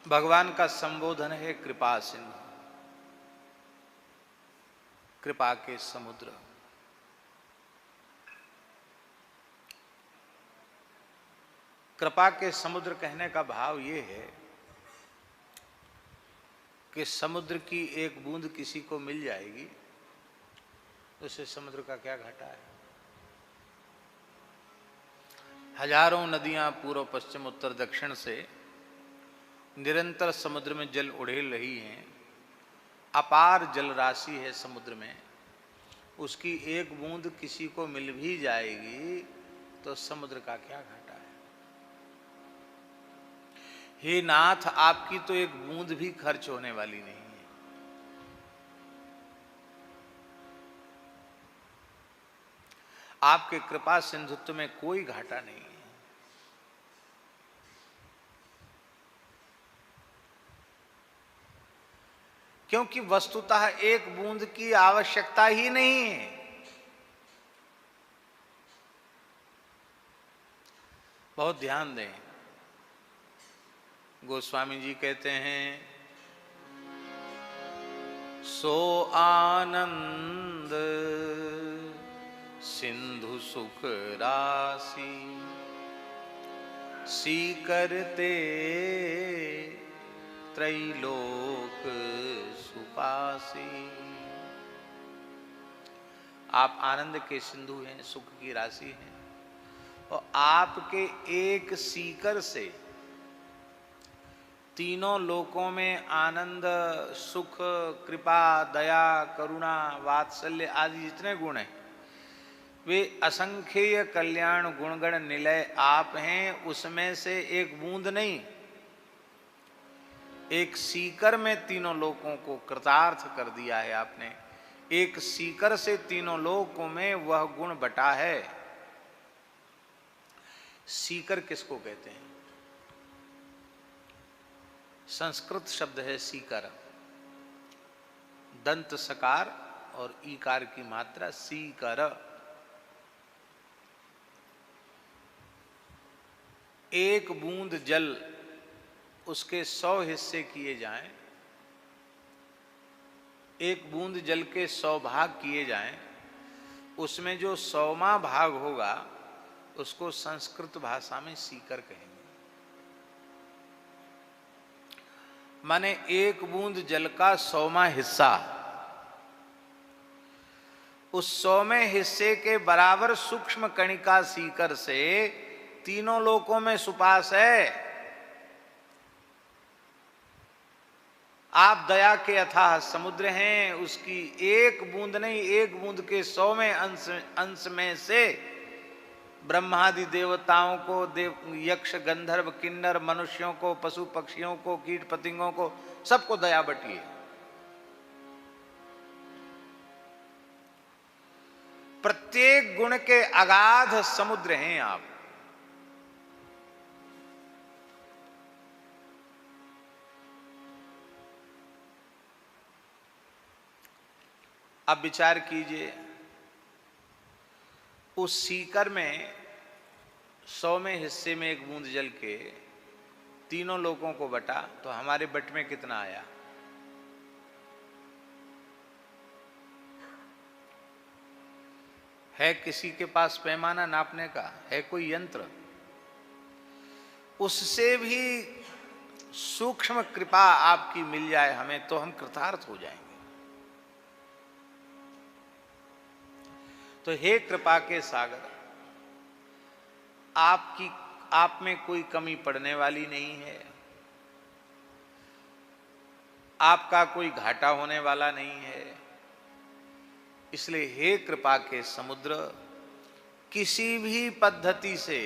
भगवान का संबोधन है कृपा सिंधु, कृपा के समुद्र। कृपा के समुद्र कहने का भाव ये है कि समुद्र की एक बूंद किसी को मिल जाएगी तो उसे समुद्र का क्या घाटा है। हजारों नदियां पूर्व पश्चिम उत्तर दक्षिण से निरंतर समुद्र में जल उड़ेल रही हैं। अपार जल राशि है समुद्र में, उसकी एक बूंद किसी को मिल भी जाएगी तो समुद्र का क्या घाटा है। हे नाथ, आपकी तो एक बूंद भी खर्च होने वाली नहीं है। आपके कृपा सिंधुत्व में कोई घाटा नहीं है। क्योंकि वस्तुतः एक बूंद की आवश्यकता ही नहीं है। बहुत ध्यान दें, गोस्वामी जी कहते हैं, सो आनंद सिंधु सुख राशि, सीकरते त्रैलोक सुपासी। आप आनंद के सिंधु हैं, सुख की राशि हैं, और आपके एक सीकर से तीनों लोकों में आनंद, सुख, कृपा, दया, करुणा, वात्सल्य आदि जितने गुण हैं वे असंख्येय कल्याण गुणगण निलय आप हैं। उसमें से एक बूंद नहीं, एक सीकर में तीनों लोकों को कृतार्थ कर दिया है आपने। एक सीकर से तीनों लोकों में वह गुण बटा है। सीकर किसको कहते हैं? संस्कृत शब्द है सीकर, दंत सकार और ईकार की मात्रा सीकर। एक बूंद जल उसके 100 हिस्से किए जाएं, एक बूंद जल के 100 भाग किए जाएं, उसमें जो 100वां भाग होगा उसको संस्कृत भाषा में सीकर कहेंगे। माने एक बूंद जल का 100वां हिस्सा, उस 100वें हिस्से के बराबर सूक्ष्म कणिका सीकर से तीनों लोकों में सुपास है। आप दया के अथाह समुद्र हैं, उसकी एक बूंद नहीं, एक बूंद के 100वें अंश में से ब्रह्मादि देवताओं को, यक्ष गंधर्व किन्नर मनुष्यों को, पशु पक्षियों को, कीट पतंगों को, सबको दया बटिए। प्रत्येक गुण के अगाध समुद्र हैं आप। अब विचार कीजिए, उस सीकर में 100वें हिस्से में एक बूंद जल के तीनों लोगों को बटा तो हमारे बट में कितना आया? है किसी के पास पैमाना नापने का? है कोई यंत्र? उससे भी सूक्ष्म कृपा आपकी मिल जाए हमें तो हम कृतार्थ हो जाएंगे। तो हे कृपा के सागर, आप में कोई कमी पड़ने वाली नहीं है, आपका कोई घाटा होने वाला नहीं है। इसलिए हे कृपा के समुद्र, किसी भी पद्धति से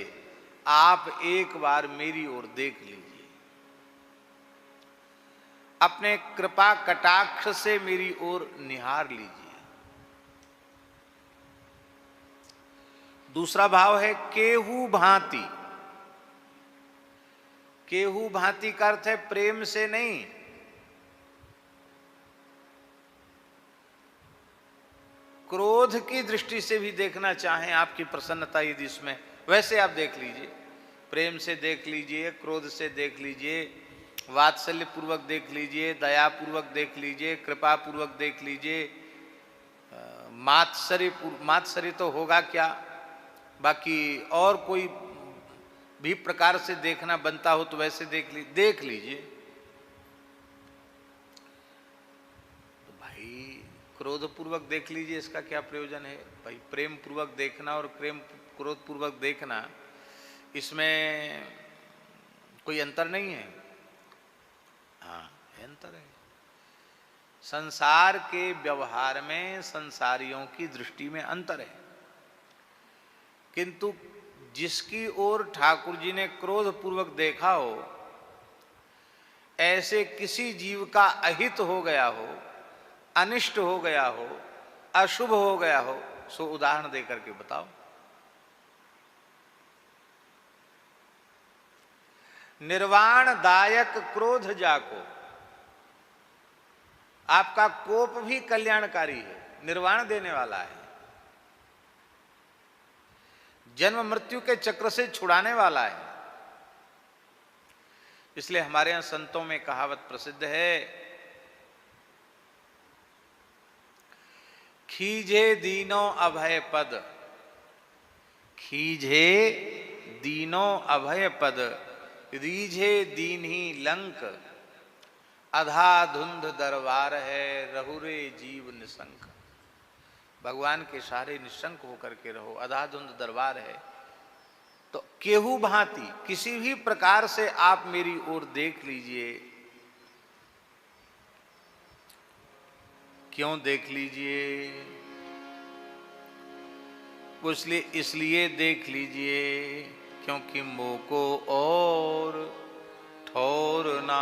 आप एक बार मेरी ओर देख लीजिए, अपने कृपा कटाक्ष से मेरी ओर निहार लीजिए। दूसरा भाव है केहू भांति। केहू भांति का अर्थ है प्रेम से नहीं, क्रोध की दृष्टि से भी देखना चाहें आपकी प्रसन्नता यदि इसमें, वैसे आप देख लीजिए, प्रेम से देख लीजिए, क्रोध से देख लीजिए, वात्सल्य पूर्वक देख लीजिए, दया पूर्वक देख लीजिए, कृपा पूर्वक देख लीजिए, मात्सर्य तो होगा क्या, बाकी और कोई भी प्रकार से देखना बनता हो तो वैसे देख लीजिए। तो भाई क्रोध पूर्वक देख लीजिए, इसका क्या प्रयोजन है भाई? प्रेम पूर्वक देखना और क्रोध पूर्वक देखना, इसमें कोई अंतर नहीं है। हाँ, अंतर है। संसार के व्यवहार में संसारियों की दृष्टि में अंतर है, किंतु जिसकी ओर ठाकुर जी ने क्रोध पूर्वक देखा हो, ऐसे किसी जीव का अहित हो गया हो, अनिष्ट हो गया हो, अशुभ हो गया हो, सो उदाहरण देकर के बताओ। निर्वाण दायक क्रोध जाको, आपका कोप भी कल्याणकारी है, निर्वाण देने वाला है, जन्म मृत्यु के चक्र से छुड़ाने वाला है। इसलिए हमारे यहां संतों में कहावत प्रसिद्ध है, खीजे दीनो अभय पद, खीजे दीनो अभय पद, रीझे दीन्ही लंक, अधा धुंध दरबार है, रहुरे जीव निशंक। भगवान के सारे निशंक होकर के रहो, अधा धुंध दरबार है। तो केहू भांति किसी भी प्रकार से आप मेरी ओर देख लीजिए। क्यों देख लीजिए? इसलिए देख लीजिए क्योंकि मोको और ठोर ना।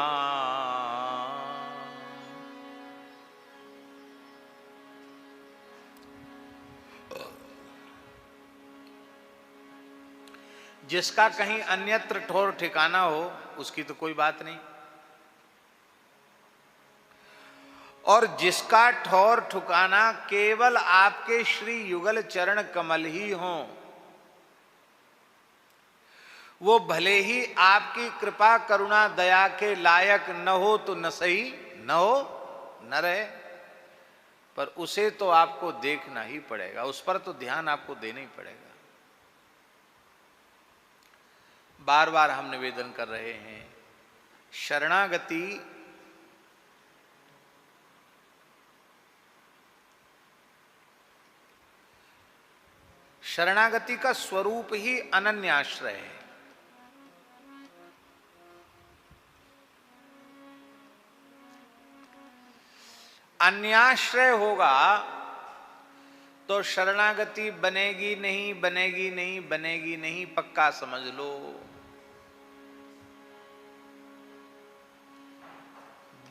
जिसका कहीं अन्यत्र ठौर ठिकाना हो उसकी तो कोई बात नहीं, और जिसका ठौर ठिकाना केवल आपके श्री युगल चरण कमल ही हो, वो भले ही आपकी कृपा करुणा दया के लायक न हो तो न सही, न हो न रहे, पर उसे तो आपको देखना ही पड़ेगा, उस पर तो ध्यान आपको देना ही पड़ेगा। बार बार हम निवेदन कर रहे हैं, शरणागति शरणागति का स्वरूप ही अनन्याश्रय है। अन्याश्रय होगा तो शरणागति बनेगी नहीं, बनेगी नहीं, बनेगी नहीं, पक्का समझ लो।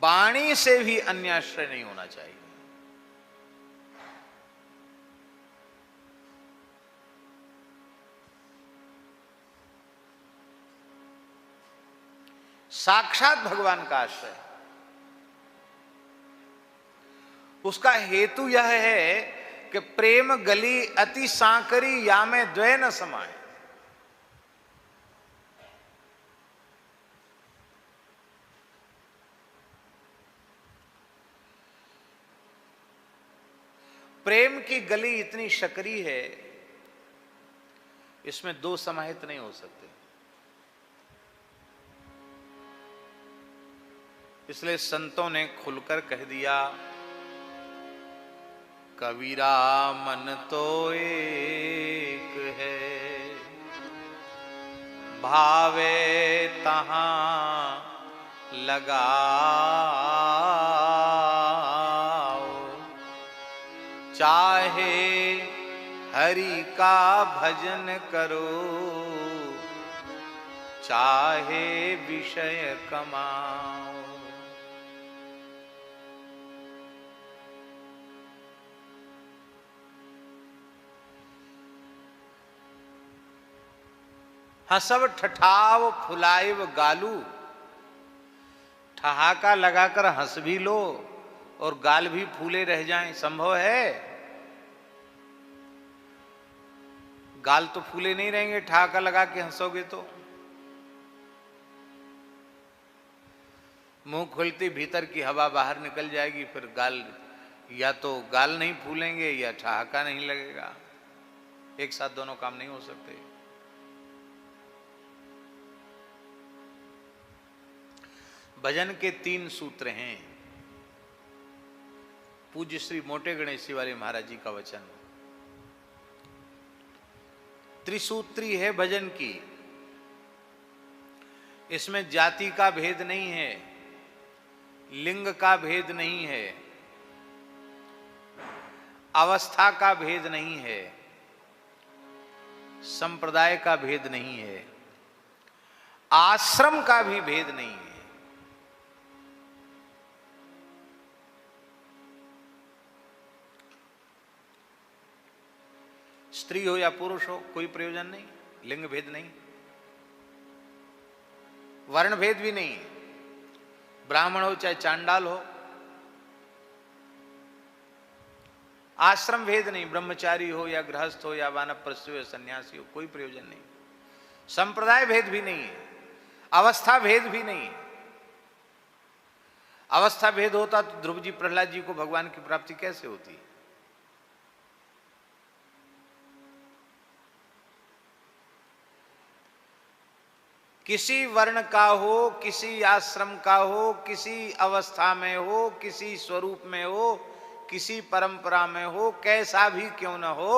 वाणी से भी अन्याश्रय नहीं होना चाहिए। साक्षात भगवान का आश्रय। उसका हेतु यह है कि प्रेम गली अति सांकरी, या में द्वय न समाए। प्रेम की गली इतनी शकरी है, इसमें दो समाहित नहीं हो सकते। इसलिए संतों ने खुलकर कह दिया, कबीरा मन तो एक है, भावे तहां लगाओ, चाहे हरि का भजन करो, चाहे विषय कमाओ। हसब ठठाव फुलाइव गालू, ठहाका लगाकर हंस भी लो और गाल भी फूले रह जाएं, संभव है? गाल तो फूले नहीं रहेंगे ठहाका लगा के हंसोगे तो। मुंह खुलती भीतर की हवा बाहर निकल जाएगी, फिर गाल या तो गाल नहीं फूलेंगे या ठहाका नहीं लगेगा। एक साथ दोनों काम नहीं हो सकते। भजन के 3 सूत्र हैं। पूज्य श्री मोटे गणेश वाले महाराज जी का वचन। त्रिसूत्री है भजन की। इसमें जाति का भेद नहीं है, लिंग का भेद नहीं है, अवस्था का भेद नहीं है, संप्रदाय का भेद नहीं है, आश्रम का भी भेद नहीं है। स्त्री हो या पुरुष हो कोई प्रयोजन नहीं, लिंग भेद नहीं, वर्ण भेद भी नहीं, ब्राह्मण हो चाहे चांडाल हो, आश्रम भेद नहीं, ब्रह्मचारी हो या गृहस्थ हो या वानप्रस्थ हो या सन्यासी हो, कोई प्रयोजन नहीं, संप्रदाय भेद भी नहीं है, अवस्था भेद भी नहीं। अवस्था भेद होता तो ध्रुव जी प्रहलाद जी को भगवान की प्राप्ति कैसे होती? किसी वर्ण का हो, किसी आश्रम का हो, किसी अवस्था में हो, किसी स्वरूप में हो, किसी परंपरा में हो, कैसा भी क्यों न हो,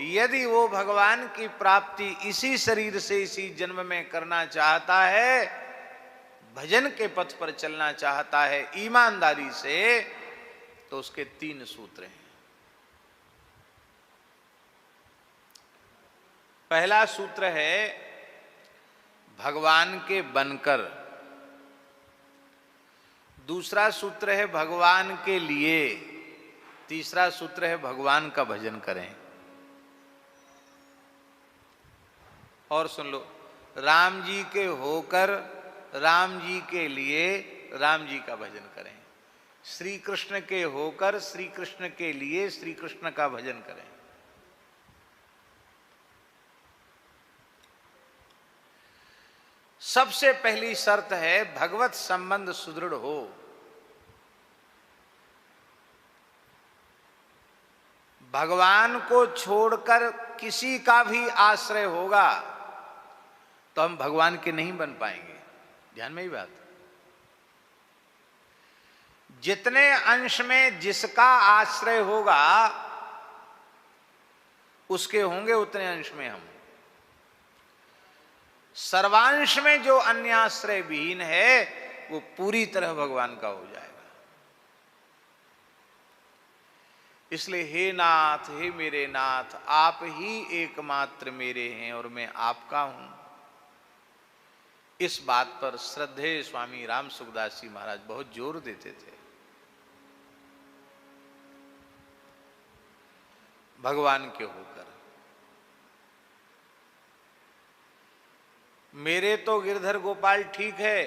यदि वो भगवान की प्राप्ति इसी शरीर से इसी जन्म में करना चाहता है, भजन के पथ पर चलना चाहता है ईमानदारी से, तो उसके 3 सूत्र हैं। पहला सूत्र है भगवान के बनकर, दूसरा सूत्र है भगवान के लिए, तीसरा सूत्र है भगवान का भजन करें। और सुन लो, राम जी के होकर, राम जी के लिए राम जी का भजन करें, श्री कृष्ण के होकर श्री कृष्ण के लिए श्री कृष्ण का भजन करें। सबसे पहली शर्त है भगवत संबंध सुदृढ़ हो। भगवान को छोड़कर किसी का भी आश्रय होगा तो हम भगवान के नहीं बन पाएंगे। ध्यान में ही बात। जितने अंश में जिसका आश्रय होगा उसके होंगे उतने अंश में हम। सर्वांश में जो अन्याश्रय विहीन है वो पूरी तरह भगवान का हो जाएगा। इसलिए हे नाथ, हे मेरे नाथ, आप ही एकमात्र मेरे हैं और मैं आपका हूं। इस बात पर श्रद्धेय स्वामी राम सुखदास जी महाराज बहुत जोर देते थे। भगवान के होकर मेरे तो गिरधर गोपाल ठीक है,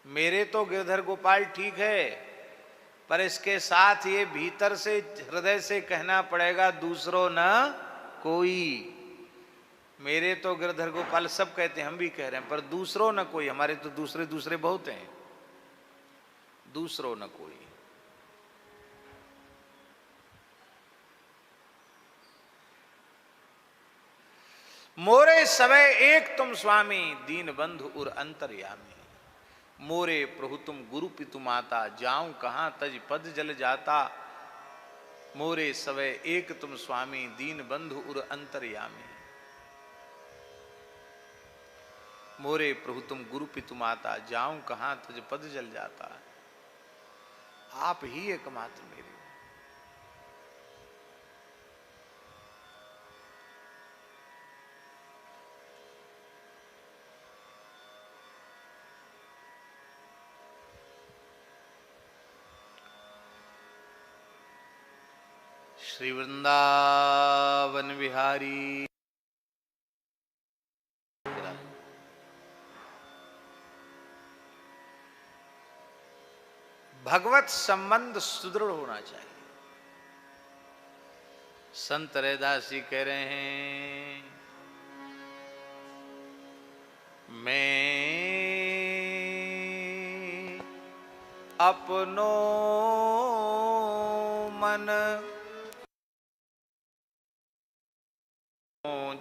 मेरे तो गिरधर गोपाल ठीक है, पर इसके साथ ये भीतर से हृदय से कहना पड़ेगा दूसरों न कोई। मेरे तो गिरधर गोपाल सब कहते हैं, हम भी कह रहे हैं, पर दूसरों न कोई। हमारे तो दूसरे दूसरे बहुत हैं, दूसरों न कोई। मोरे सबे एक तुम स्वामी, दीन बंधु उर अंतर्यामी। मोरे प्रभु तुम गुरु पितु माता, जाऊं कहां तज पद जल जाता। मोरे सबे एक तुम स्वामी, दीन बंधु उर अंतर्यामी। मोरे प्रभु तुम गुरु पितु माता, जाऊं कहां तज पद जल जाता। आप ही एकमात्र मेरे। श्री वृंदावन विहारी। भगवत संबंध सुदृढ़ होना चाहिए। संत रैदास जी कह रहे हैं, मैं अपनो मन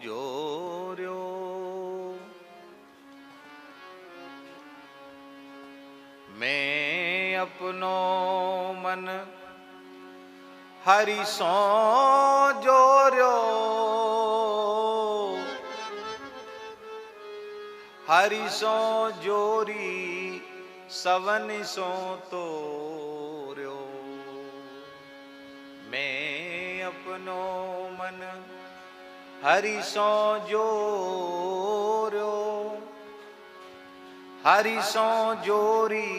जोर्यो। मैं अपनो मन हरि सो जोर्यो। हरि सो जोरी सवन सो तोर्यो। मैं अपनो मन हरि सो जोर्यो। हरि सो जोरी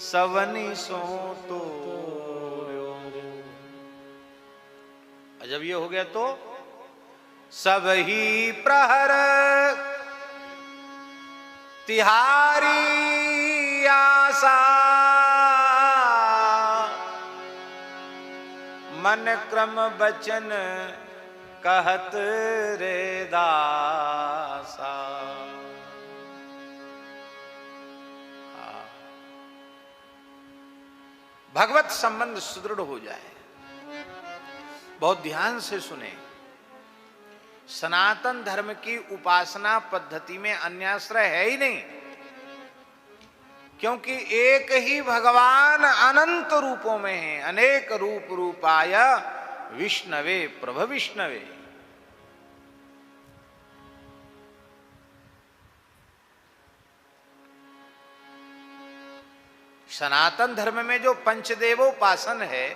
सवनि सो तोर्यो। जब ये हो गया तो सब ही प्रहर तिहारी आशा। मन क्रम बचन कहत रे दासा। भगवत संबंध सुदृढ़ हो जाए। बहुत ध्यान से सुने। सनातन धर्म की उपासना पद्धति में अन्याश्रय है ही नहीं, क्योंकि एक ही भगवान अनंत रूपों में है। अनेक रूप रूपाय विष्णवे प्रभ विष्णवे। सनातन धर्म में जो पंचदेवोपासन है,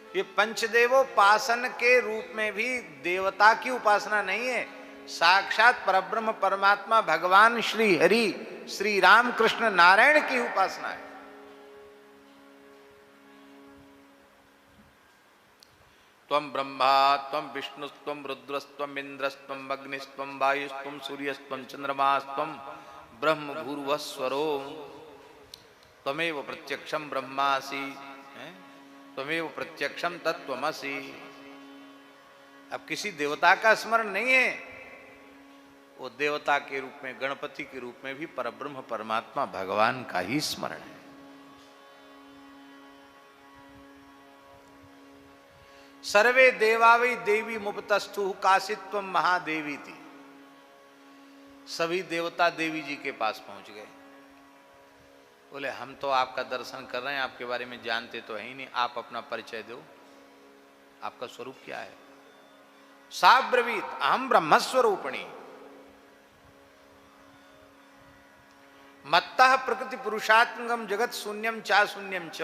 ये पंचदेवोपासन के रूप में भी देवता की उपासना नहीं है, साक्षात परब्रह्म परमात्मा भगवान श्री हरि श्री राम कृष्ण नारायण की उपासना है। त्वं ब्रह्मा त्वं विष्णुस्त्वं रुद्रस्त्वं इंद्रस्त्वं अग्निस्त्वं वायुस्त्वं सूर्यस्त्वं चंद्रमास्त्वं ब्रह्म भूर्भुवस्वरो त्वमेव प्रत्यक्षं ब्रह्मासि त्वमेव प्रत्यक्षम तत्त्वमसि। अब किसी देवता का स्मरण नहीं है, वो देवता के रूप में गणपति के रूप में भी परब्रह्म परमात्मा भगवान का ही स्मरण है। सर्वे देवावै देवी मुपतस्थु काशित्वम महादेवी थी। सभी देवता देवी जी के पास पहुंच गए। बोले हम तो आपका दर्शन कर रहे हैं, आपके बारे में जानते तो है ही नहीं, आप अपना परिचय दो, आपका स्वरूप क्या है। सा ब्रवीत अहम ब्रह्मस्वरूपिणी मत्तः प्रकृति पुरुषात्मकम जगत शून्यम चा शून्यम च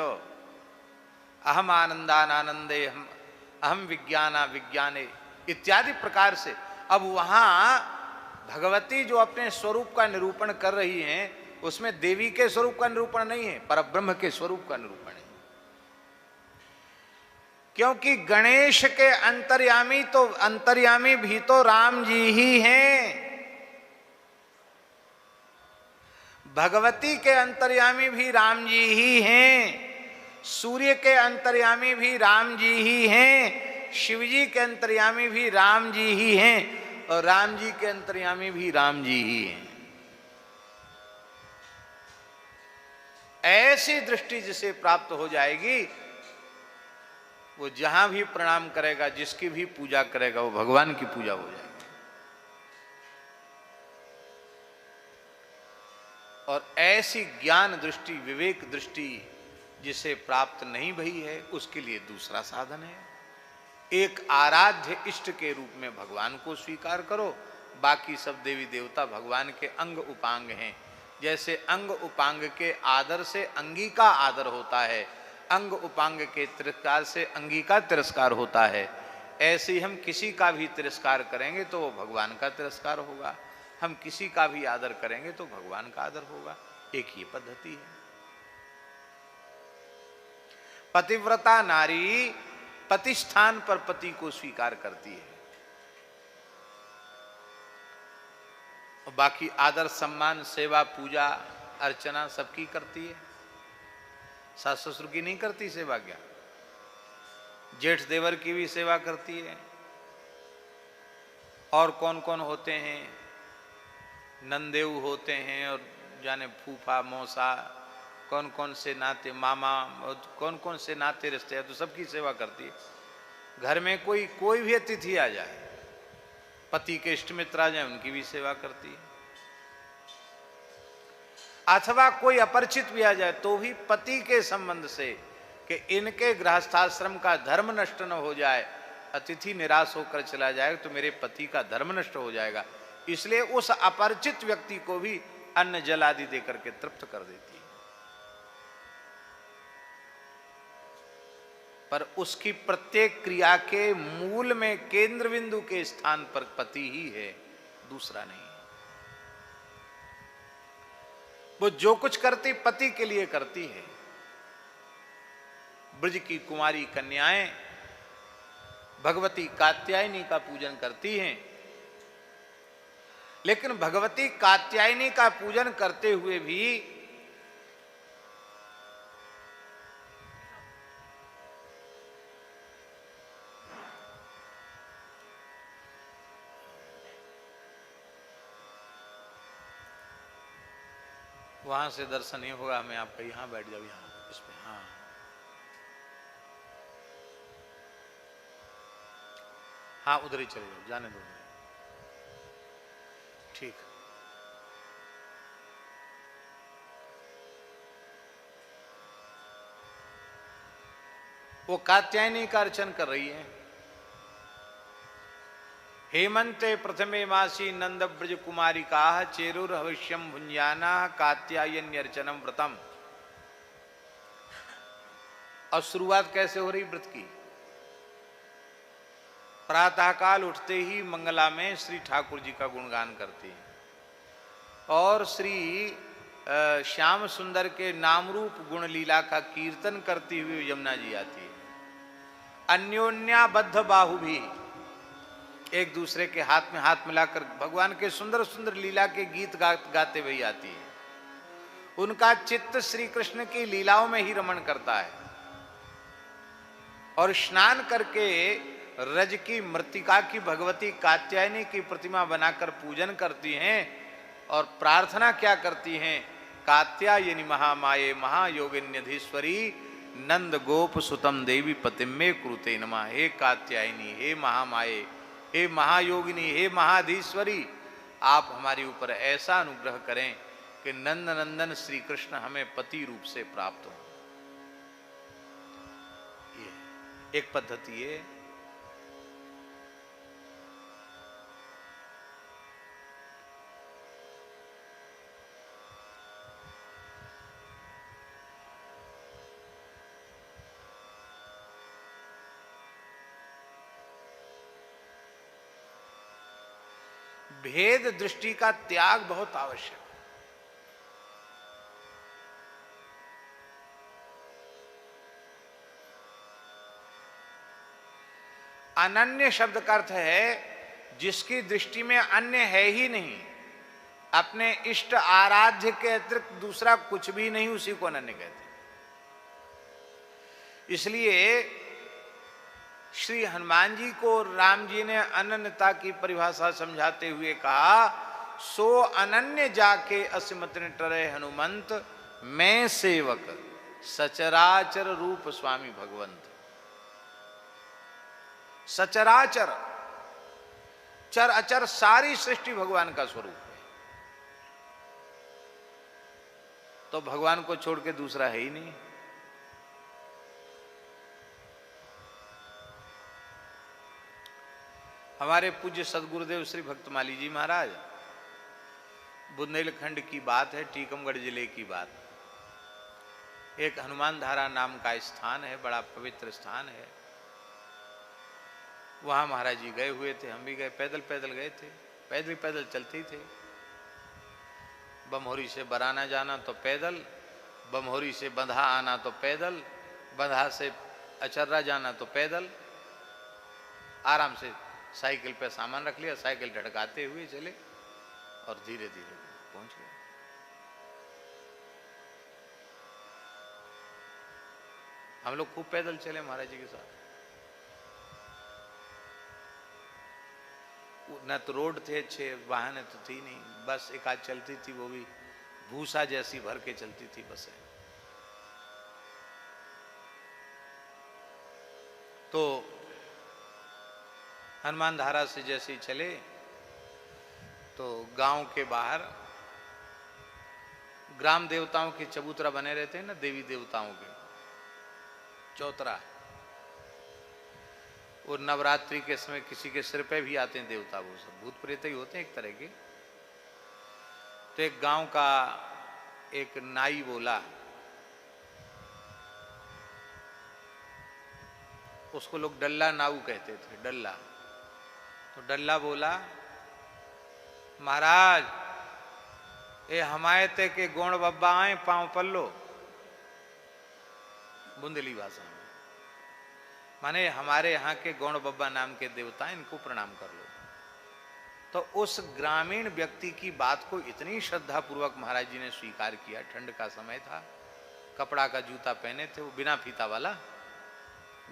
अहम आनंदानंदे अहम विज्ञाना विज्ञाने इत्यादि प्रकार से। अब वहां भगवती जो अपने स्वरूप का निरूपण कर रही हैं, उसमें देवी के स्वरूप का निरूपण नहीं है, परब्रह्म के स्वरूप का निरूपण है। क्योंकि गणेश के अंतर्यामी भी तो राम जी ही हैं। भगवती के अंतर्यामी भी राम जी ही हैं। सूर्य के अंतर्यामी भी राम जी ही हैं। शिव जी के अंतर्यामी भी राम जी ही हैं। और राम जी के अंतर्यामी भी राम जी ही हैं। ऐसी दृष्टि जिसे प्राप्त हो जाएगी, वो जहां भी प्रणाम करेगा, जिसकी भी पूजा करेगा, वो भगवान की पूजा हो जाएगी। और ऐसी ज्ञान दृष्टि विवेक दृष्टि जिसे प्राप्त नहीं भई है, उसके लिए दूसरा साधन है। एक आराध्य इष्ट के रूप में भगवान को स्वीकार करो। बाकी सब देवी देवता भगवान के अंग उपांग हैं। जैसे अंग उपांग के आदर से अंगी का आदर होता है, अंग उपांग के तिरस्कार से अंगी का तिरस्कार होता है, ऐसे हम किसी का भी तिरस्कार करेंगे तो वो भगवान का तिरस्कार होगा, हम किसी का भी आदर करेंगे तो भगवान का आदर होगा। एक ही पद्धति है। पतिव्रता नारी पति स्थान पर पति को स्वीकार करती है, और बाकी आदर सम्मान सेवा पूजा अर्चना सबकी करती है। सास ससुर की नहीं करती सेवा क्या? जेठ देवर की भी सेवा करती है। और कौन कौन होते हैं? नंदेव होते हैं, और जाने फूफा मौसा कौन कौन से नाते, मामा, कौन कौन से नाते रिश्ते हैं, तो सबकी सेवा करती है। घर में कोई भी अतिथि आ जाए, पति के इष्ट मित्र आ जाए, उनकी भी सेवा करती है। अथवा कोई अपरिचित भी आ जाए तो भी पति के संबंध से कि इनके गृहस्थाश्रम का धर्म नष्ट न हो जाए, अतिथि निराश होकर चला जाए तो मेरे पति का धर्म नष्ट हो जाएगा, इसलिए उस अपरिचित व्यक्ति को भी अन्न जल आदि देकर के तृप्त कर देती है। पर उसकी प्रत्येक क्रिया के मूल में केंद्र बिंदु के स्थान पर पति ही है, दूसरा नहीं। वो जो कुछ करती पति के लिए करती है। ब्रज की कुमारी कन्याएं भगवती कात्यायनी का पूजन करती हैं, लेकिन भगवती कात्यायनी का पूजन करते हुए भी वहां से दर्शन नहीं होगा हमें, आपका यहां बैठ जाओ, यहां इस पे। हाँ हाँ, उधर ही चले जाओ, जाने दो, ठीक। वो कात्यायनी का अर्चन कर रही है। हेमंते प्रथमे मासी नंद ब्रज कुमारी का चेरुर हविष्यम भुंजाना कात्यायन्यर्चनम व्रतम। और शुरुआत कैसे हो रही व्रत की? प्रातःकाल उठते ही मंगला में श्री ठाकुर जी का गुणगान करती है और श्री श्याम सुंदर के नाम रूप गुण लीला का कीर्तन करती हुई यमुना जी आती है। अन्योन्याबद्ध बाहु भी, एक दूसरे के हाथ में हाथ मिलाकर भगवान के सुंदर सुंदर लीला के गीत गाते हुए आती है। उनका चित्त श्री कृष्ण की लीलाओं में ही रमण करता है और स्नान करके रज की मृतिका की भगवती कात्यायनी की प्रतिमा बनाकर पूजन करती हैं और प्रार्थना क्या करती हैं? कात्यायनी महामाये महायोगिन्यधीश्वरी नंद गोप सुतम देवी पतिमे कुरुते नमः। हे कात्यायनी, हे महामाये, हे महायोगिनी, हे महाधीश्वरी, आप हमारे ऊपर ऐसा अनुग्रह करें कि नंद नंदन श्री कृष्ण हमें पति रूप से प्राप्त हो। ये एक पद्धति है। भेद दृष्टि का त्याग बहुत आवश्यक है। अनन्य शब्द का अर्थ है जिसकी दृष्टि में अन्य है ही नहीं, अपने इष्ट आराध्य के अतिरिक्त दूसरा कुछ भी नहीं, उसी को अनन्य कहते हैं। इसलिए श्री हनुमान जी को राम जी ने अनन्यता की परिभाषा समझाते हुए कहा, सो अनन्य जाके असिमत टरे हनुमंत, मैं सेवक सचराचर रूप स्वामी भगवंत। सचराचर, चर अचर सारी सृष्टि भगवान का स्वरूप है, तो भगवान को छोड़ के दूसरा है ही नहीं। हमारे पूज्य सदगुरुदेव श्री भक्तमाली जी महाराज, बुंदेलखंड की बात है, टीकमगढ़ जिले की बात, एक हनुमान धारा नाम का स्थान है, बड़ा पवित्र स्थान है। वहां महाराज जी गए हुए थे, हम भी गए, पैदल पैदल गए थे, पैदल पैदल चलते ही थे। बमहोरी से बराना जाना तो पैदल, बमहोरी से बंधा आना तो पैदल, बंधा से अचर्रा जाना तो पैदल। आराम से साइकिल पे सामान रख लिया, साइकिल ढड़काते हुए चले और धीरे धीरे पहुंच गए। हम लोग खूब पैदल चले महाराज जी के साथ। न तो रोड थे अच्छे, वाहन तो थी नहीं, बस एक आध चलती थी, वो भी भूसा जैसी भर के चलती थी बसें। तो हनुमान धारा से जैसे ही चले तो गांव के बाहर ग्राम देवताओं के चबूतरा बने रहते हैं ना, देवी देवताओं के चौतरा। और नवरात्रि के समय किसी के सिर पे भी आते हैं देवता, वो सब भूत प्रेत ही होते हैं एक तरह के। तो एक गांव का एक नाई बोला, उसको लोग डल्ला नाऊ कहते थे, डल्ला। तो डल्ला बोला, महाराज ये हमारे ते के गोण बब्बा आए पांव पल्लो, बुंदेली भाषा में, माने हमारे यहाँ के गौण बब्बा नाम के देवता, इनको प्रणाम कर लो। तो उस ग्रामीण व्यक्ति की बात को इतनी श्रद्धा पूर्वक महाराज जी ने स्वीकार किया। ठंड का समय था, कपड़ा का जूता पहने थे, वो बिना फीता वाला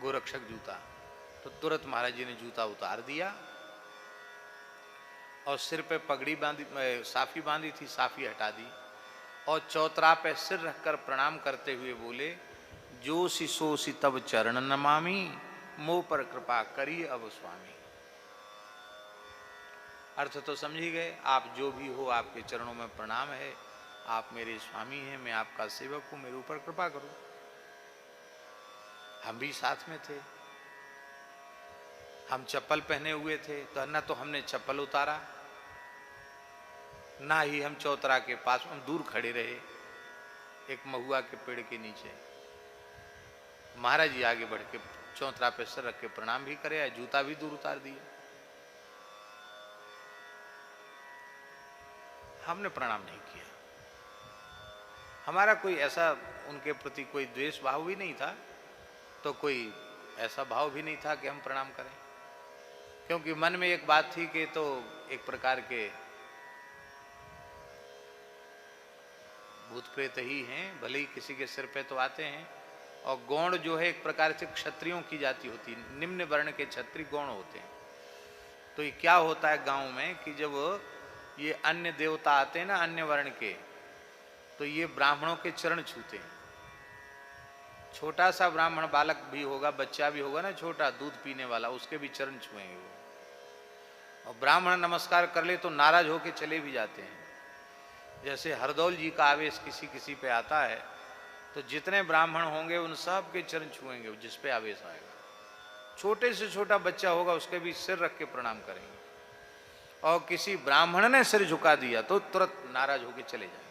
गोरक्षक जूता। तो तुरंत महाराज जी ने जूता उतार दिया और सिर पे पगड़ी बांधी, साफी बांधी थी, साफी हटा दी और चौतरा पे सिर रखकर प्रणाम करते हुए बोले, जोशी सोशी तब चरण नमामि, मोह पर कृपा करी अब स्वामी। अर्थ तो समझ ही गए, आप जो भी हो आपके चरणों में प्रणाम है, आप मेरे स्वामी हैं, मैं आपका सेवक हूं, मेरे ऊपर कृपा करो। हम भी साथ में थे, हम चप्पल पहने हुए थे, तो न तो हमने चप्पल उतारा, ना ही हम चौतरा के पास, हम दूर खड़े रहे एक महुआ के पेड़ के नीचे। महाराज जी आगे बढ़ के चौतरा पे सर रख के प्रणाम भी करे, जूता भी दूर उतार दिए। हमने प्रणाम नहीं किया। हमारा कोई ऐसा उनके प्रति कोई द्वेष भाव भी नहीं था, तो कोई ऐसा भाव भी नहीं था कि हम प्रणाम करें, क्योंकि मन में एक बात थी कि तो एक प्रकार के भूत प्रेत ही हैं, भले ही किसी के सिर पे तो आते हैं। और गौण जो है एक प्रकार से क्षत्रियों की जाति होती है, निम्न वर्ण के क्षत्रिय गौण होते हैं। तो ये क्या होता है गांव में कि जब ये अन्य देवता आते हैं ना अन्य वर्ण के, तो ये ब्राह्मणों के चरण छूते हैं। छोटा सा ब्राह्मण बालक भी होगा, बच्चा भी होगा ना छोटा, दूध पीने वाला, उसके भी चरण छुएंगे वो। और ब्राह्मण नमस्कार कर ले तो नाराज होके चले भी जाते हैं। जैसे हरदौल जी का आवेश किसी किसी पे आता है, तो जितने ब्राह्मण होंगे उन सब के चरण छुएंगे जिस पे आवेश आएगा। छोटे से छोटा बच्चा होगा उसके भी सिर रख के प्रणाम करेंगे। और किसी ब्राह्मण ने सिर झुका दिया तो तुरंत नाराज होकर चले जाएंगे।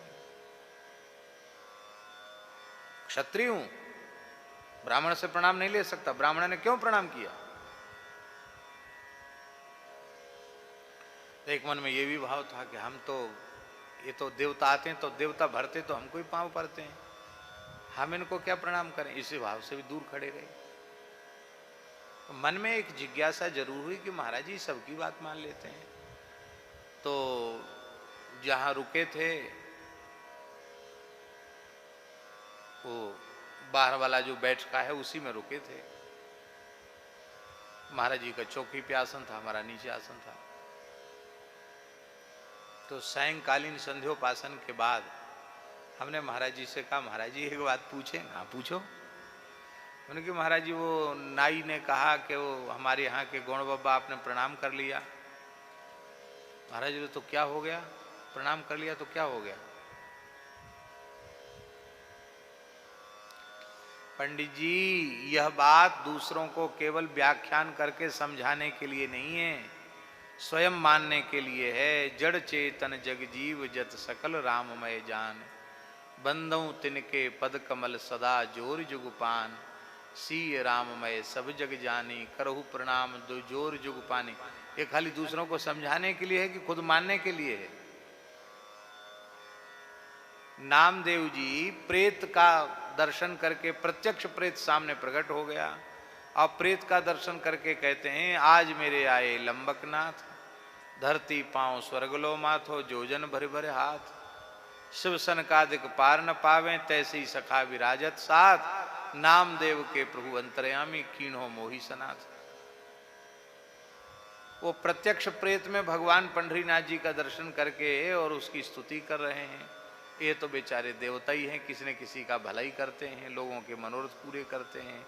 क्षत्रिय हूं, ब्राह्मण से प्रणाम नहीं ले सकता, ब्राह्मण ने क्यों प्रणाम किया। एक मन में ये भी भाव था कि हम तो, ये तो देवता आते हैं तो देवता भरते तो हमको ही पांव पड़ते हैं, हम इनको क्या प्रणाम करें। इसी भाव से भी दूर खड़े रहे। मन में एक जिज्ञासा जरूर हुई कि महाराज जी सबकी बात मान लेते हैं। तो जहां रुके थे वो बाहर वाला जो बैठका है उसी में रुके थे। महाराज जी का चौकी पे आसन था, हमारा नीचे आसन था। तो सायंकालीन संध्योपासन के बाद हमने महाराज जी से कहा, महाराज जी एक बात पूछें। हाँ पूछो। उन्होंने कि महाराज जी वो नाई ने कहा कि वो हमारे यहाँ के गौण बब्बा आपने प्रणाम कर लिया। महाराज जी तो क्या हो गया, प्रणाम कर लिया तो क्या हो गया। पंडित जी यह बात दूसरों को केवल व्याख्यान करके समझाने के लिए नहीं है, स्वयं मानने के लिए है। जड़ चेतन जग जीव जत सकल राममय जान, बंदऊ तिनके पद कमल सदा जोर जुगपान, सी राममय सब जग जानी करहु प्रणाम दो जोर जुगपानी। ये खाली दूसरों को समझाने के लिए है कि खुद मानने के लिए है। नामदेव जी प्रेत का दर्शन करके, प्रत्यक्ष प्रेत सामने प्रकट हो गया और प्रेत का दर्शन करके कहते हैं, आज मेरे आए लंबकनाथ, धरती पांव स्वर्गलो माथो, जोजन भर भर हाथ, शिव सन का दिक पार न पावे, तैसे ही सखा विराजत साथ, नामदेव के प्रभु अंतर्यामी कीन्हो मोही सनाथ। वो प्रत्यक्ष प्रेत में भगवान पंडरीनाथ जी का दर्शन करके और उसकी स्तुति कर रहे हैं। ये तो बेचारे देवता ही हैं, किसी न किसी का भलाई करते हैं, लोगों के मनोरथ पूरे करते हैं।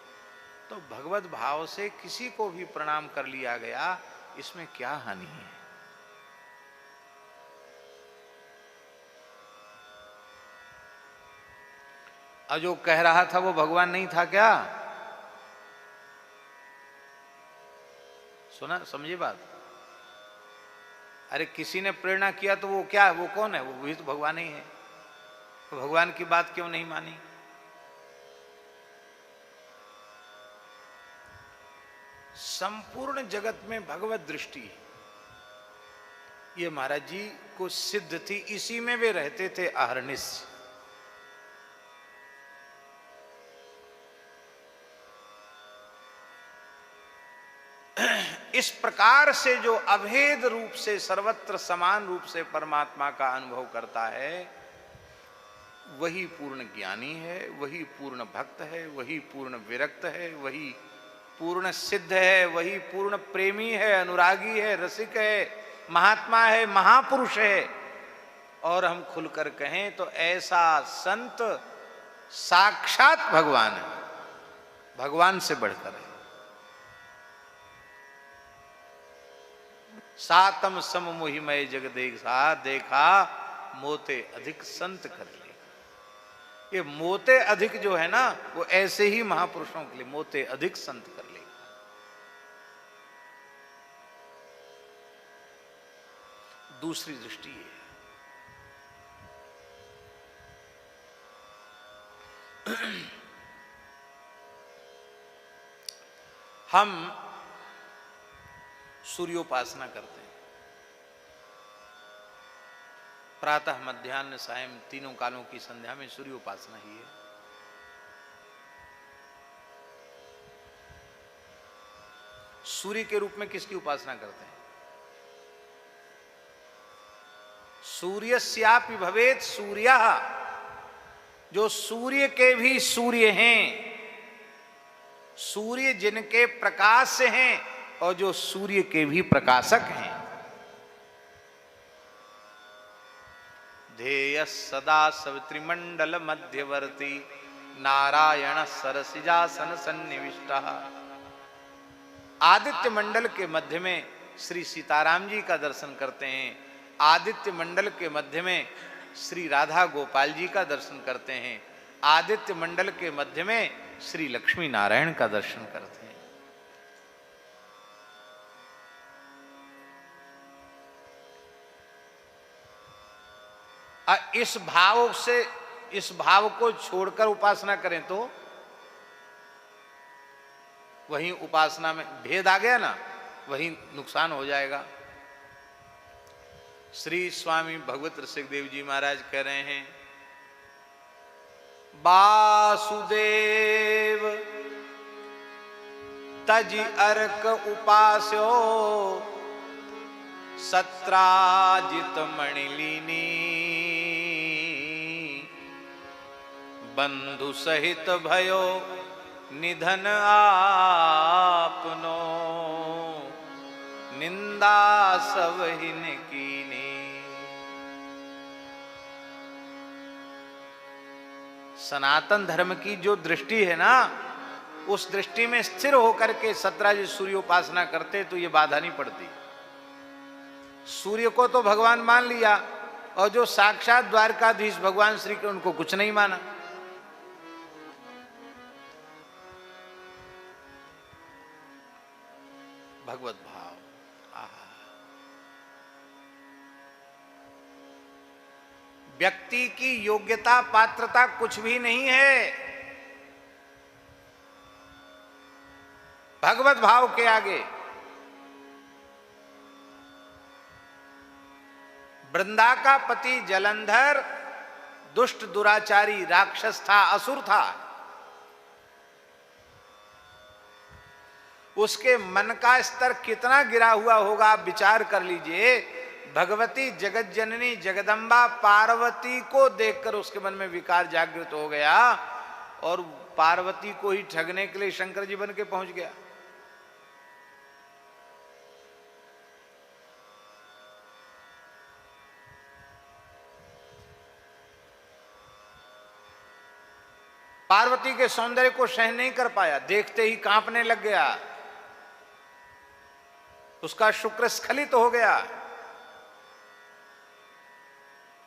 तो भगवत भाव से किसी को भी प्रणाम कर लिया गया, इसमें क्या हानि है? और जो कह रहा था वो भगवान नहीं था क्या? सुना, समझी बात? अरे किसी ने प्रेरणा किया तो वो क्या है, वो कौन है? वो भी तो भगवान ही है। तो भगवान की बात क्यों नहीं मानी? संपूर्ण जगत में भगवत दृष्टि, ये महाराज जी को सिद्ध थी, इसी में वे रहते थे अहर्निश। इस प्रकार से जो अभेद रूप से सर्वत्र समान रूप से परमात्मा का अनुभव करता है, वही पूर्ण ज्ञानी है, वही पूर्ण भक्त है, वही पूर्ण विरक्त है, वही पूर्ण सिद्ध है, वही पूर्ण प्रेमी है, अनुरागी है, रसिक है, महात्मा है, महापुरुष है। और हम खुलकर कहें तो ऐसा संत साक्षात भगवान है, भगवान से बढ़कर है। सातम सम मोहिमय जग देखा मोते अधिक संत कर ले। ये मोते अधिक जो है ना, वो ऐसे ही महापुरुषों के लिए मोते अधिक संत कर ले। दूसरी दृष्टि है, हम सूर्योपासना करते हैं, प्रातः मध्याह्न सायं तीनों कालों की संध्या में सूर्योपासना ही है। सूर्य के रूप में किसकी उपासना करते हैं? सूर्यस्यापि भवेत् सूर्यः, जो सूर्य के भी सूर्य हैं, सूर्य जिनके प्रकाश से हैं और जो सूर्य के भी प्रकाशक हैं। ध्येय सदा सवितृमंडल मध्यवर्ती नारायण सरसिजासन सन्निविष्टः। आदित्य मंडल के मध्य में श्री सीताराम जी का दर्शन करते हैं, आदित्य मंडल के मध्य में श्री राधा गोपाल जी का दर्शन करते हैं, आदित्य मंडल के मध्य में श्री लक्ष्मी नारायण का दर्शन करते हैं। इस भाव से, इस भाव को छोड़कर उपासना करें तो वहीं उपासना में भेद आ गया ना, वहीं नुकसान हो जाएगा। श्री स्वामी भगवत ऋषिदेव जी महाराज कह रहे हैं, वासुदेव तज अर्क उपास्यो सत्राजित मणिलिनी बंधु सहित भयो निधन आपनो निंदा सबहिन कीनी। सनातन धर्म की जो दृष्टि है ना, उस दृष्टि में स्थिर होकर के सत्राजित सूर्योपासना करते तो ये बाधा नहीं पड़ती। सूर्य को तो भगवान मान लिया और जो साक्षात द्वारकाधीश भगवान श्री कृष्ण, उनको कुछ नहीं माना। भगवत भाव, व्यक्ति की योग्यता पात्रता कुछ भी नहीं है भगवत भाव के आगे। वृंदा का पति जलंधर दुष्ट दुराचारी राक्षस था, असुर था। उसके मन का स्तर कितना गिरा हुआ होगा, आप विचार कर लीजिए। भगवती जगत जननी जगदम्बा पार्वती को देखकर उसके मन में विकार जागृत हो गया और पार्वती को ही ठगने के लिए शंकर जी बन के पहुंच गया। पार्वती के सौंदर्य को सहन नहीं कर पाया, देखते ही कांपने लग गया, उसका शुक्र स्खलित हो गया।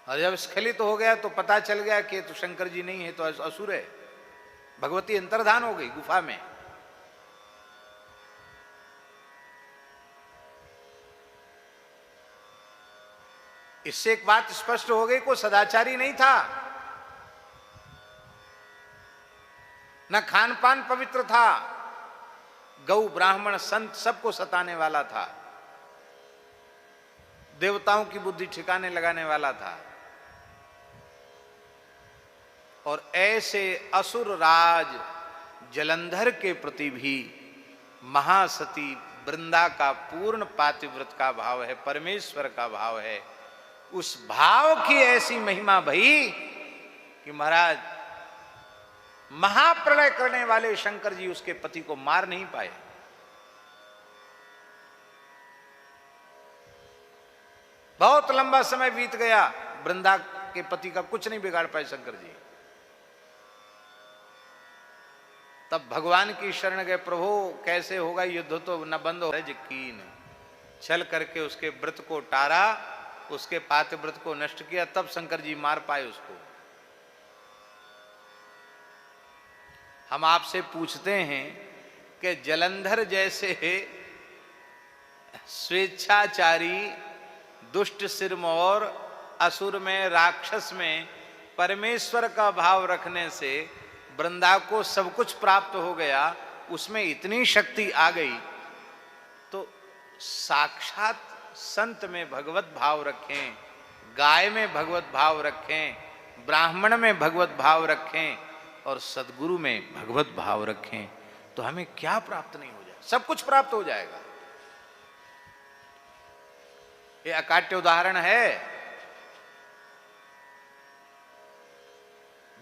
और जब स्खलित हो गया तो पता चल गया कि तो शंकर जी नहीं है, तो असुर है। भगवती अंतर्धान हो गई गुफा में। इससे एक बात स्पष्ट हो गई, कोई सदाचारी नहीं था, न खान पान पवित्र था, गौ ब्राह्मण संत सबको सताने वाला था, देवताओं की बुद्धि ठिकाने लगाने वाला था। और ऐसे असुर राज जलंधर के प्रति भी महासती वृंदा का पूर्ण पातिव्रत का भाव है, परमेश्वर का भाव है। उस भाव की ऐसी महिमा भई कि महाराज महाप्रलय करने वाले शंकर जी उसके पति को मार नहीं पाए। बहुत लंबा समय बीत गया, वृंदा के पति का कुछ नहीं बिगाड़ पाए शंकर जी। तब भगवान की शरण गए, प्रभु कैसे होगा युद्ध, तो न बंद हो यकीन। छल करके उसके व्रत को टारा, उसके पातिव्रत को नष्ट किया, तब शंकर जी मार पाए उसको। हम आपसे पूछते हैं कि जलंधर जैसे स्वेच्छाचारी दुष्ट सिरमौर असुर में, राक्षस में परमेश्वर का भाव रखने से वृंदा को सब कुछ प्राप्त हो गया, उसमें इतनी शक्ति आ गई, तो साक्षात संत में भगवत भाव रखें, गाय में भगवत भाव रखें, ब्राह्मण में भगवत भाव रखें और सदगुरु में भगवत भाव रखें, तो हमें क्या प्राप्त नहीं हो जाए, सब कुछ प्राप्त हो जाएगा। ये अकाट्य उदाहरण है।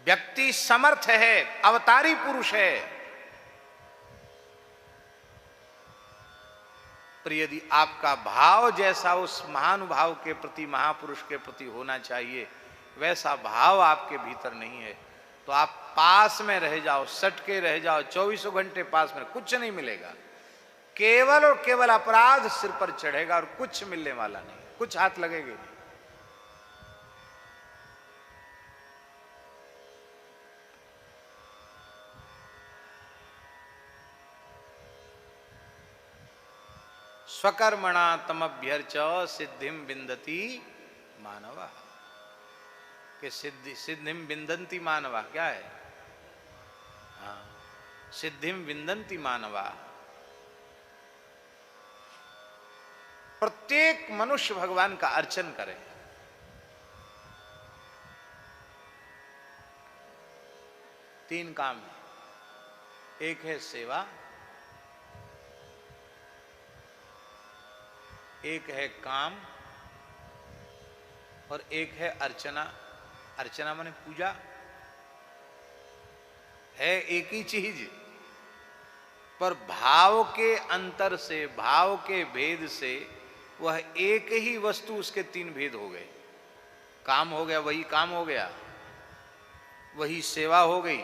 व्यक्ति समर्थ है, अवतारी पुरुष है, पर यदि आपका भाव जैसा उस महानुभाव के प्रति, महापुरुष के प्रति होना चाहिए, वैसा भाव आपके भीतर नहीं है, तो आप पास में रह जाओ, सटके रह जाओ, 24 घंटे पास में, कुछ नहीं मिलेगा। केवल और केवल अपराध सिर पर चढ़ेगा और कुछ मिलने वाला नहीं, कुछ हाथ लगेगा नहीं। स्वकर्मणा तमभ्यर्च सिद्धिम विंदति मानवा, कि सिद्धिम विंदन्ति मानवा क्या है? हाँ, सिद्धिम विंदन्ति मानवा। प्रत्येक मनुष्य भगवान का अर्चन करे। तीन काम है, एक है सेवा, एक है काम और एक है अर्चना। अर्चना माने पूजा है, एक ही चीज, पर भाव के अंतर से, भाव के भेद से वह एक ही वस्तु, उसके तीन भेद हो गए। काम हो गया वही काम हो गया, वही सेवा हो गई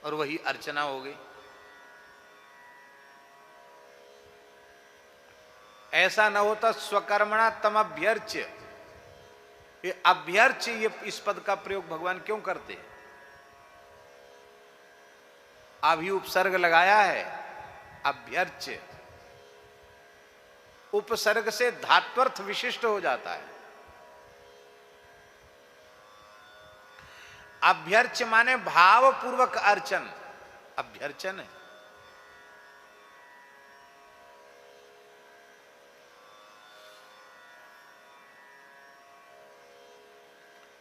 और वही अर्चना हो गई। ऐसा न होता स्वकर्मणा तम अभ्यर्च्य। ये अभ्यर्च्य, ये इस पद का प्रयोग भगवान क्यों करते हैं? अभी उपसर्ग लगाया है, अभ्यर्च्य। उपसर्ग से धात्वर्थ विशिष्ट हो जाता है। अभ्यर्च्य माने भावपूर्वक अर्चन, अभ्यर्चन है।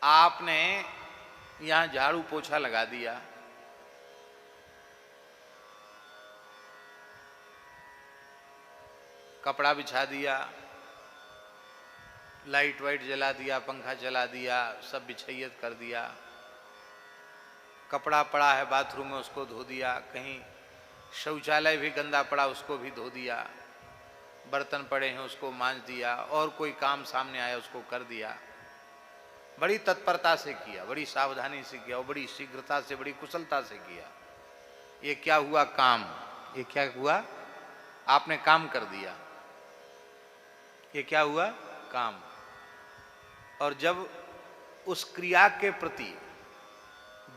आपने यहां झाड़ू पोछा लगा दिया, कपड़ा बिछा दिया, लाइट वाइट जला दिया, पंखा चला दिया, सब बिछैयत कर दिया, कपड़ा पड़ा है बाथरूम में उसको धो दिया, कहीं शौचालय भी गंदा पड़ा उसको भी धो दिया, बर्तन पड़े हैं उसको मांज दिया, और कोई काम सामने आया उसको कर दिया। बड़ी तत्परता से किया, बड़ी सावधानी से किया और बड़ी शीघ्रता से, बड़ी कुशलता से किया। ये क्या हुआ? काम। ये क्या हुआ? आपने काम कर दिया। ये क्या हुआ? काम। और जब उस क्रिया के प्रति,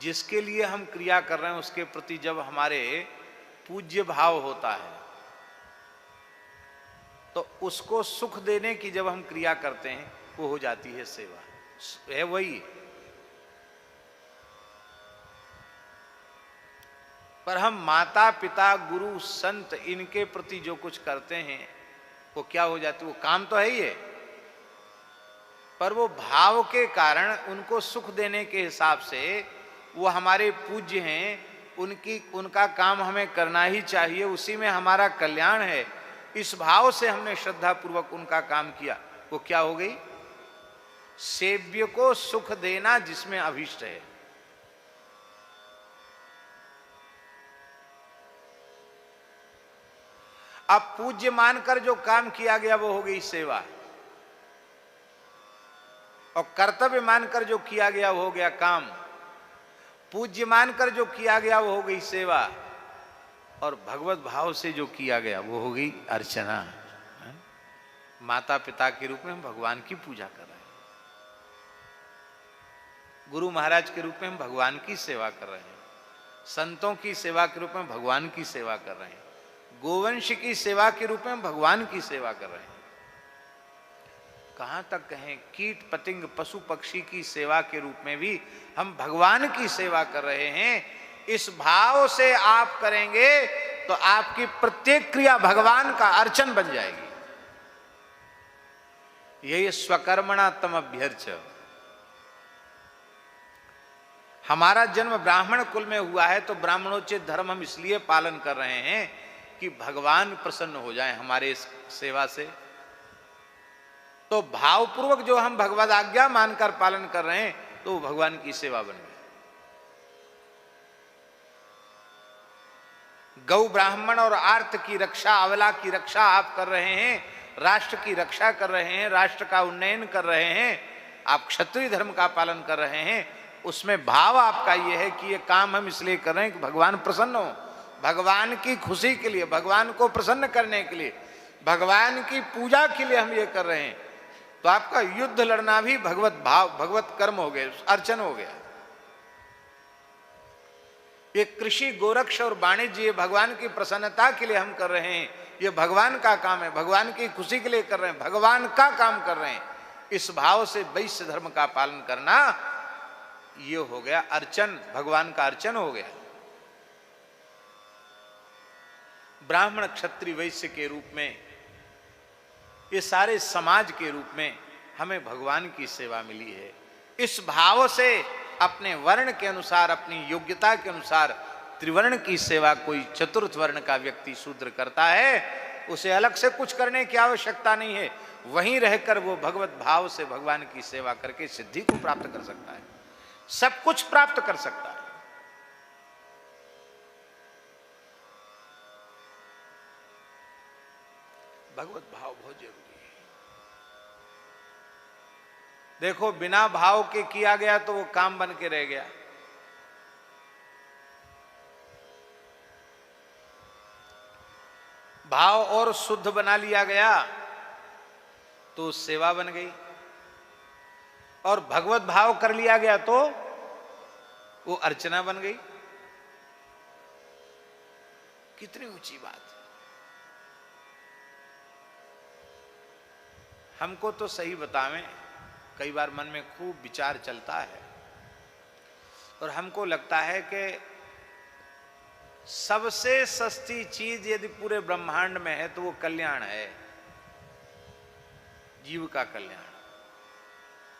जिसके लिए हम क्रिया कर रहे हैं, उसके प्रति जब हमारे पूज्य भाव होता है, तो उसको सुख देने की जब हम क्रिया करते हैं, वो हो जाती है सेवा। है वही। पर हम माता पिता गुरु संत इनके प्रति जो कुछ करते हैं, वो क्या हो जाती है? वो काम तो है ही है, पर वो भाव के कारण उनको सुख देने के हिसाब से वो हमारे पूज्य हैं, उनका काम हमें करना ही चाहिए, उसी में हमारा कल्याण है। इस भाव से हमने श्रद्धा पूर्वक उनका काम किया। वो क्या हो गई? सेव्य को सुख देना जिसमें अभिष्ट है। अब पूज्य मानकर जो काम किया गया वो हो गई सेवा, और कर्तव्य मानकर जो किया गया वो हो गया काम। पूज्य मानकर जो किया गया वो हो गई सेवा, और भगवत भाव से जो किया गया वो हो गई अर्चना। माता पिता के रूप में हम भगवान की पूजा कर रहे हैं, गुरु महाराज के रूप में हम भगवान की सेवा कर रहे हैं, संतों की सेवा के रूप में भगवान की सेवा कर रहे हैं, गोवंश की सेवा के रूप में हम भगवान की सेवा कर रहे हैं। कहां तक कहें, कीट पतंग पशु पक्षी की सेवा के रूप में भी हम भगवान की सेवा कर रहे हैं। इस भाव से आप करेंगे तो आपकी प्रत्येक क्रिया भगवान का अर्चन बन जाएगी। यही स्वकर्मणा तम अभ्यर्च। हमारा जन्म ब्राह्मण कुल में हुआ है, तो ब्राह्मणोचित धर्म हम इसलिए पालन कर रहे हैं कि भगवान प्रसन्न हो जाए हमारे इस सेवा से। तो भावपूर्वक जो हम भगवद आज्ञा मानकर पालन कर रहे हैं, तो वो भगवान की सेवा बन गई। गौ ब्राह्मण और आर्त की रक्षा, अवला की रक्षा आप कर रहे हैं, राष्ट्र की रक्षा कर रहे हैं, राष्ट्र का उन्नयन कर रहे हैं, आप क्षत्रिय धर्म का पालन कर रहे हैं। उसमें भाव आपका ये है कि ये काम हम इसलिए कर रहे हैं कि भगवान प्रसन्न हो, भगवान की खुशी के लिए, भगवान को प्रसन्न करने के लिए, भगवान की पूजा के लिए हम ये कर रहे हैं। तो आपका युद्ध लड़ना भी भगवत भाव, भगवत कर्म हो गए, अर्चन हो गया। ये कृषि, गोरक्ष और वाणिज्य, ये भगवान की प्रसन्नता के लिए हम कर रहे हैं, ये भगवान का काम है, भगवान की खुशी के लिए कर रहे हैं, भगवान का काम कर रहे हैं। इस भाव से वैश्य धर्म का पालन करना, ये हो गया अर्चन, भगवान का अर्चन हो गया। ब्राह्मण क्षत्रिय वैश्य के रूप में, ये सारे समाज के रूप में हमें भगवान की सेवा मिली है। इस भाव से अपने वर्ण के अनुसार, अपनी योग्यता के अनुसार त्रिवर्ण की सेवा कोई चतुर्थ वर्ण का व्यक्ति शूद्र करता है, उसे अलग से कुछ करने की आवश्यकता नहीं है। वहीं रहकर वो भगवत भाव से भगवान की सेवा करके सिद्धि को प्राप्त कर सकता है, सब कुछ प्राप्त कर सकता है। भगवत भाव बहुत जरूरी है। देखो, बिना भाव के किया गया तो वो काम बन के रह गया। भाव और शुद्ध बना लिया गया तो सेवा बन गई, और भगवत भाव कर लिया गया तो वो अर्चना बन गई। कितनी ऊंची बात है। हमको तो सही बतावें, कई बार मन में खूब विचार चलता है, और हमको लगता है कि सबसे सस्ती चीज यदि पूरे ब्रह्मांड में है तो वो कल्याण है, जीव का कल्याण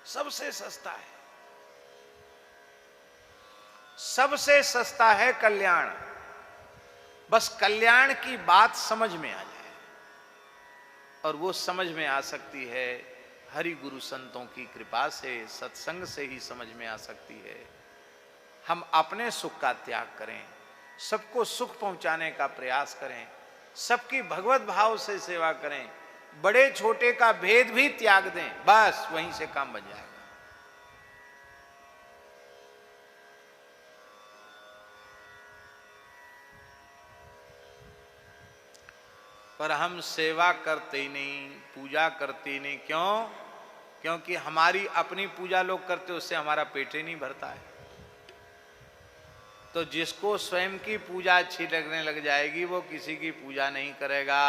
सबसे सस्ता है, सबसे सस्ता है कल्याण। बस कल्याण की बात समझ में आ जाए, और वो समझ में आ सकती है हरि गुरु संतों की कृपा से, सत्संग से ही समझ में आ सकती है। हम अपने सुख का त्याग करें, सबको सुख पहुंचाने का प्रयास करें, सबकी भगवत भाव से सेवा करें, बड़े छोटे का भेद भी त्याग दें, बस वहीं से काम बन जाएगा। पर हम सेवा करते ही नहीं, पूजा करते ही नहीं। क्यों? क्योंकि हमारी अपनी पूजा लोग करते, उससे हमारा पेट ही नहीं भरता है। तो जिसको स्वयं की पूजा अच्छी लगने लग जाएगी वो किसी की पूजा नहीं करेगा।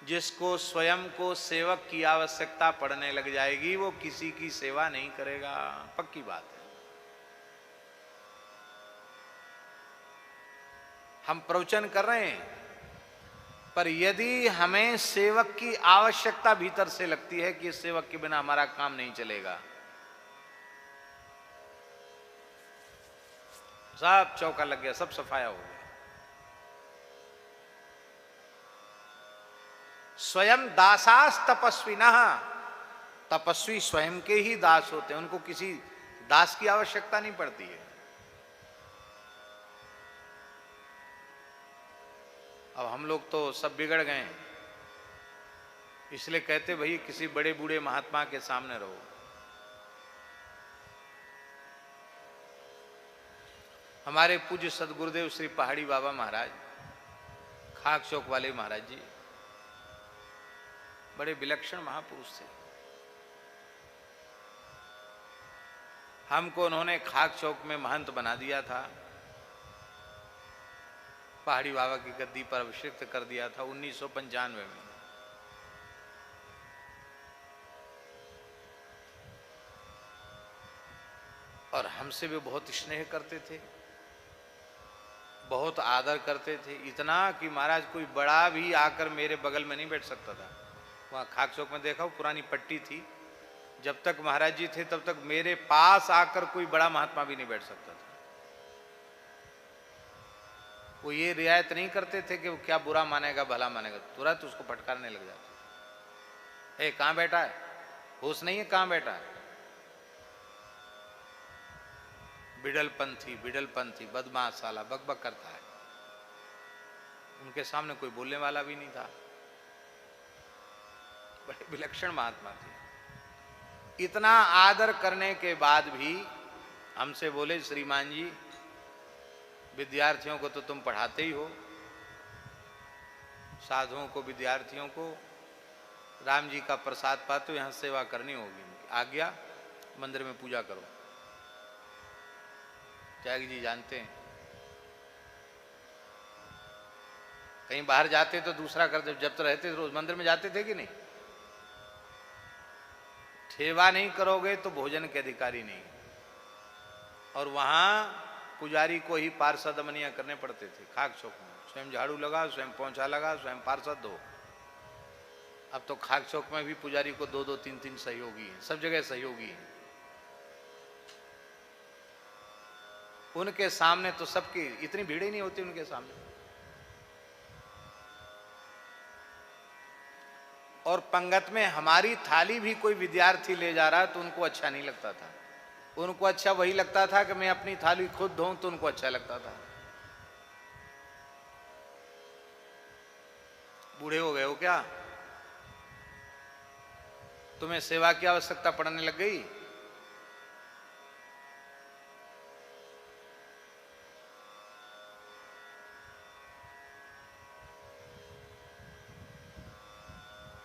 जिसको स्वयं को सेवक की आवश्यकता पड़ने लग जाएगी वो किसी की सेवा नहीं करेगा, पक्की बात है। हम प्रवचन कर रहे हैं, पर यदि हमें सेवक की आवश्यकता भीतर से लगती है कि सेवक के बिना हमारा काम नहीं चलेगा, सब चौका लग गया, सब सफाया हो गया। स्वयं दासास तपस्विनः, तपस्वी स्वयं के ही दास होते हैं, उनको किसी दास की आवश्यकता नहीं पड़ती है। अब हम लोग तो सब बिगड़ गए हैं, इसलिए कहते भाई किसी बड़े बूढ़े महात्मा के सामने रहो। हमारे पूज्य सदगुरुदेव श्री पहाड़ी बाबा महाराज, खाक चौक वाले महाराज जी, बड़े विलक्षण महापुरुष थे। हमको उन्होंने खाक चौक में महंत बना दिया था, पहाड़ी बाबा की गद्दी पर अभिषिक्त कर दिया था 1995 में। और हमसे भी बहुत स्नेह करते थे, बहुत आदर करते थे, इतना कि महाराज कोई बड़ा भी आकर मेरे बगल में नहीं बैठ सकता था। वहाँ खाक चौक में देखा, पुरानी पट्टी थी, जब तक महाराज जी थे तब तक मेरे पास आकर कोई बड़ा महात्मा भी नहीं बैठ सकता था। वो ये रियायत नहीं करते थे कि वो क्या बुरा मानेगा भला मानेगा, तुरंत उसको फटकारने लग जाते। ए कहाँ बैठा है, होश नहीं है, कहाँ बैठा है? बिडल पंथी बदमाश साला, बकबक करता है। उनके सामने कोई बोलने वाला भी नहीं था, बड़े विलक्षण महात्मा थे। इतना आदर करने के बाद भी हमसे बोले, श्रीमान जी विद्यार्थियों को तो तुम पढ़ाते ही हो, साधुओं को विद्यार्थियों को राम जी का प्रसाद पाते हो, यहाँ सेवा करनी होगी, आज्ञा, मंदिर में पूजा करो। त्यागी जी जानते हैं, कहीं बाहर जाते तो दूसरा करते, जब तो रहते रोज मंदिर में जाते थे कि नहीं? सेवा नहीं करोगे तो भोजन के अधिकारी नहीं। और वहां पुजारी को ही पार्षद अमनिया करने पड़ते थे खाक चौक में, स्वयं झाड़ू लगा, स्वयं पोंछा लगा, स्वयं पार्षद हो। अब तो खाक चौक में भी पुजारी को 2-2, 3-3 सहयोगी हैं, सब जगह सहयोगी हैं। उनके सामने तो सबकी इतनी भीड़ ही नहीं होती उनके सामने। और पंगत में हमारी थाली भी कोई विद्यार्थी ले जा रहा है तो उनको अच्छा नहीं लगता था, उनको अच्छा वही लगता था कि मैं अपनी थाली खुद धोऊं, तो उनको अच्छा लगता था। बूढ़े हो गए हो क्या? तुम्हें सेवा की आवश्यकता पड़ने लग गई?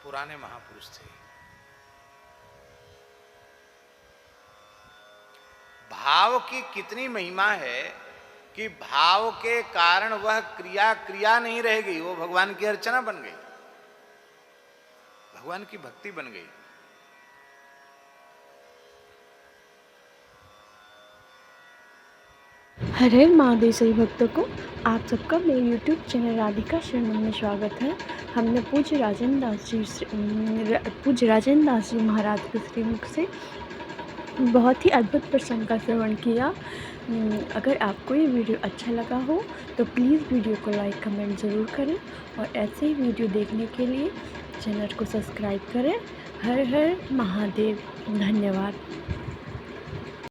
पुराने महापुरुष थे। भाव की कितनी महिमा है कि भाव के कारण वह क्रिया नहीं रह गई, वो भगवान की अर्चना बन गई, भगवान की भक्ति बन गई। हर हर महादेव सभी भक्तों को आप सबका मेरे YouTube चैनल राधिका शरणम में स्वागत है। हमने पूज्य राजेंद्र दास जी महाराज के श्रीमुख से बहुत ही अद्भुत प्रसंग का श्रवण किया। अगर आपको ये वीडियो अच्छा लगा हो तो प्लीज़ वीडियो को लाइक कमेंट ज़रूर करें और ऐसे ही वीडियो देखने के लिए चैनल को सब्सक्राइब करें। हर हर महादेव। धन्यवाद।